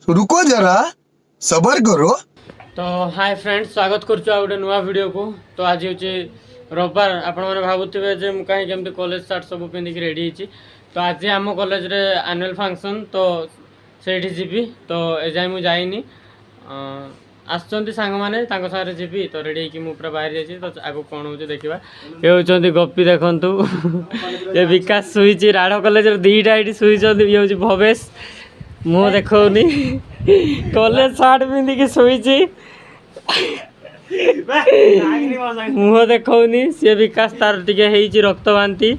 रुको जरा सबर करो। तो हाय फ्रेंड्स स्वागत कर गोटे नुआ वीडियो को। तो आज हूँ रविवार आपण मैंने भावुवे जे कहीं केमती कॉलेज सार्ट सब पिंधिक रेडी होती। तो आज आम कॉलेज रे एनुअल फंक्शन तो सेठी जीवी। तो एजाए मुझे जाइनी आसुँच सांग मैंने सारे जीवी। तो रेडी होगी मुझे बाहर जाइए। तो आगे कौन हो देखा ये हूँ गपी देखु ये विकास शुई राढ़ कॉलेज दीटा ये शुई ये हूँ भवेश मुँह देखनी कॉलेज सार्ट पिंधिक शुई मुह देखनी सी विकास तार टे रक्त बांति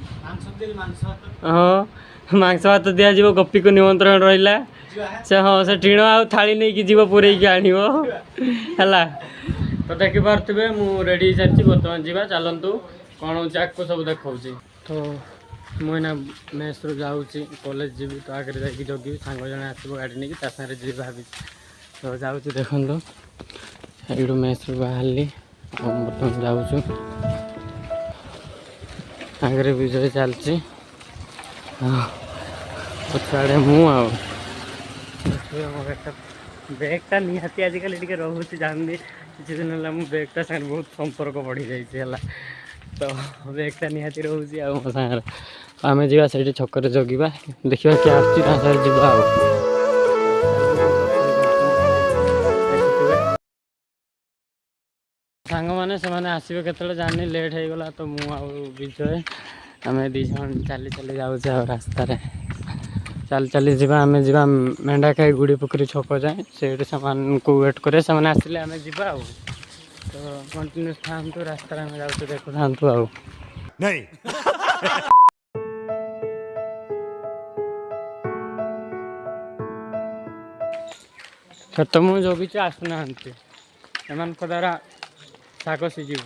हाँ मांस भात दिज्व गपी को निमंत्रण रहा से हाँ से टीण आ थाली नहीं जीव पूरे आण है। तो देखिपे मु रेडी सारी बर्तमान जावा चलतु कौन हो सब देखा। तो मुझे मेस रू जाऊँगी कॉलेज जी। तो आगे जाकि जगि सांग जड़े आसो गाड़ी नहीं सारे जी भाभी। तो जाऊँ देखो ये मेस रू बाहर बर्तमान जाऊँ आगे विजय चलती पछाड़े बेगटा निहाती आजिकल टे रोचे जाननी किसी दिन है मो बेगटा साथ बहुत संपर्क बढ़ी जाइए। तो बेगटा निहाती रोचे आ मो सागर आम जा से छक जगिबा देखा क्या आसवा सांग मैंने से आसवे के जानी लेट हो गला। तो मुझे आम दीज चली चली जाऊे रास्तार चल चली जा आम जा मेंढा खाई गुड़ी पोखरी छक जाए से को वेट करे से आसिले आम जा। तो कंटिन्यूस था रास्तार आम जाऊँ देखु था नहीं छत मु जगि आसुना एम द्वारा शाग सीजन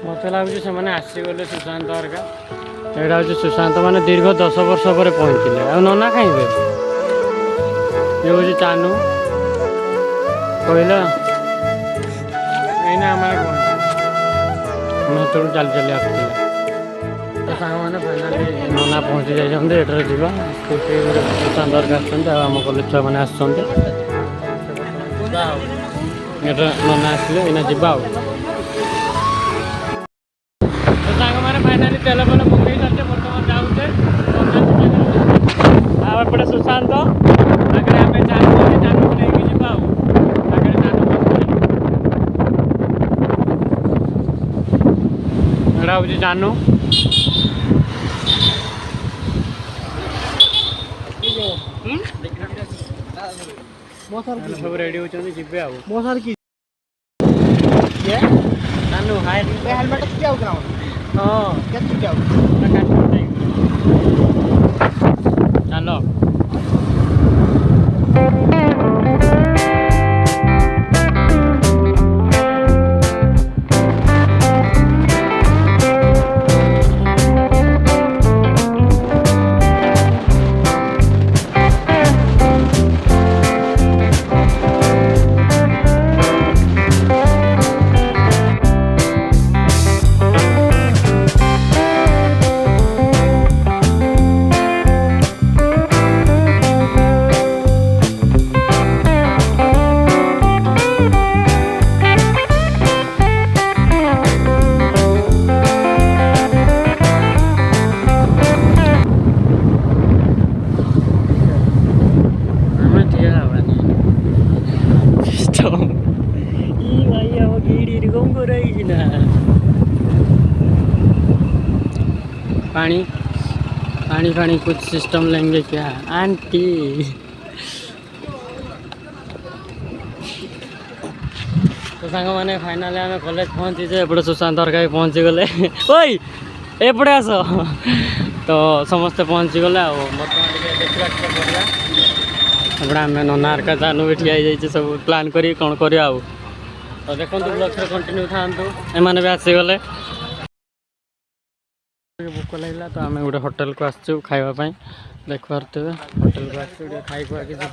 मत लगुच से आसीगले सुशांत हरका यहाँ हूँ सुशांत मैंने दीर्घ 10 वर्ष पर पहुँचले आ नना खाइबे ये हूँ चानू कहला आम पहुँच चल चली आसते। तो सांग मैंने फाइनाली नना पहुँची जाइए जा सुशांत हरका आम कॉलेज छुआ मैंने आसुँच नना आसले इना जा। फाइनाली तेल फल पकई सारे बर्तमान जाऊे आपटे सुशांत आगे आम चालू चालू लेकिन जा आगे चालू हूँ जानू सब रेडी होती जीवे जानू हाय हेलमेट हाँ चलो पानी पानी पानी कुछ सिस्टम लेंगे क्या आंटी। तो सांग मैंने फाइनाली आम कॉलेज पहुँची एपटे सुशांत हरका पहुँची गले ओई एपटे आस। तो समस्ते पहुँची गले बर्तमान देखा पड़ा आम नना हरका जानू भी ठिया सब प्लान कर कौन कर। तो देखो ब्लॉग कंटिन्यू था एम भी आसीगले भोक लगे। तो आम गोटे होटेल को आसचु खावाई देख पारे होटेल को आसचु खाई खुआक जा।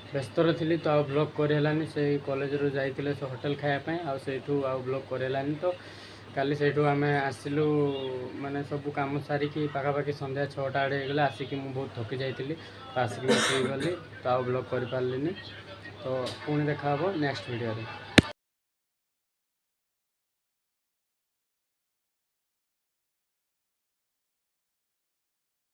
ବ୍ୟସ୍ତରେ ଥିଲି ତ ଆଉ ବ୍ଲଗ୍ କରିହେଲାନି। ସେଇ କଲେଜରୁ ଯାଇଥିଲେ ସେ ହୋଟେଲ ଖାଇବା ପାଇଁ, ଆଉ ସେଇଠୁ ଆଉ ବ୍ଲଗ୍ କରିହେଲାନି। ତ କାଲି ସେଇଠୁ ଆମେ ଆସିଲୁ, ମାନେ ସବୁ କାମ ସାରିକି ପାଖାପାଖି ସନ୍ଧ୍ୟା 6ଟା ଆଡ଼େ ହେଇଗଲା। ଆସିକି ମୁଁ ବହୁତ ଥକି ଯାଇଥିଲି, ତ ଆସିକି ଶୋଇଗଲି, ତ ଆଉ ବ୍ଲଗ୍ କରିପାରିଲିନି। ତ ପୁଣି ଦେଖା ହେବ ନେକ୍ସଟ ଭିଡ଼ିଓରେ।